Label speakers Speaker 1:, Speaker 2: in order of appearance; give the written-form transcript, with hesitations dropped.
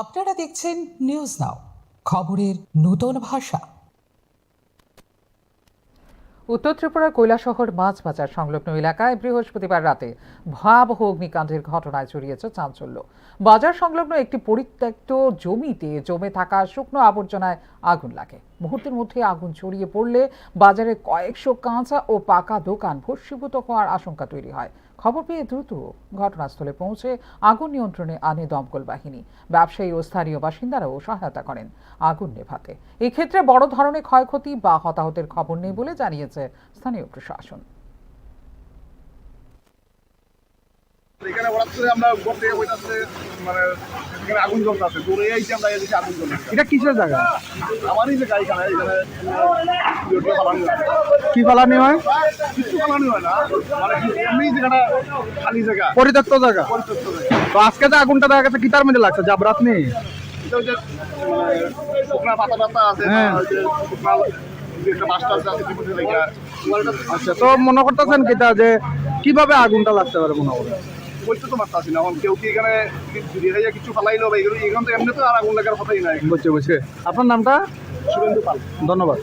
Speaker 1: আপনারা দেখছেন news now, খবরের নতুন ভাষা।
Speaker 2: উত্তর ত্রিপুরার কৈলাসহর মাছ বাজার সংলগ্ন এলাকায় বৃহস্পতিবার রাতে ভয়াবহ অগ্নিকাণ্ডের ঘটনায় ছড়িয়েছে চাঞ্চল্য। বাজার সংলগ্ন একটি পরিত্যক্ত জমিতে জমে থাকা শুকনো আবর্জনায় আগুন লাগে। মুহূর্তের মধ্যে আগুন ছড়িয়ে পড়লে বাজারে কয়েকশো কাঁচা ও পাকা দোকান ভস্মীভূত হওয়ার আশঙ্কা তৈরি হয়। খবর পেয়ে দ্রুত ঘটনাস্থলে পৌঁছে আগুন নিয়ন্ত্রণে আনে দমকল বাহিনী। ব্যবসায়ী ও স্থানীয় বাসিন্দারাও সহায়তা করেন আগুন নেভাতে। এই ক্ষেত্রে বড় ধরনের ক্ষয়ক্ষতি বা হতাহতের খবর নেই বলে জানিয়েছে স্থানীয় প্রশাসন।
Speaker 3: এখানে হঠাৎ করে আমরা উপর থেকে বইটাছে, মানে এখানে আগুন জ্বলতে আছে, দূরে আইছি আমরা, এদিকে আগুন জ্বলতে।
Speaker 4: এটা কিসের জায়গা?
Speaker 3: আমারই যে এখানে এখানে ফালানি হয়।
Speaker 4: কি ফালানি হয়?
Speaker 3: কিছু ফালানি হয় না, মানে এমনি যেখানে খালি জায়গা,
Speaker 4: পরিত্যক্ত জায়গা।
Speaker 3: পরিত্যক্ত জায়গা।
Speaker 4: তো আজকে যে আগুনটা দেখা গেছে কিতার মধ্যে লাগছে, জাবরাত নেই?
Speaker 3: এটা ওই যে মানে শুকনা পাতা টাতা আছে,
Speaker 4: হ্যাঁ।
Speaker 3: ওই যে শুকনা যে একটা মাছটা আছে টিপুতে লেগে।
Speaker 4: আচ্ছা, তো মনে করতেছেন কিতা যে কিভাবে আগুনটা লাগতে পারে মনে করেন?
Speaker 3: বলতে তো পারতাছি না, এখন কেউ কি এখানে কিছু ফালাইলো বা এগুলো, এখান তো এমনি তো আর আগুন লাগার কথাই নাই।
Speaker 4: বুঝছে। আপনার নামটা?
Speaker 3: শুভেন্দু পাল।
Speaker 4: ধন্যবাদ।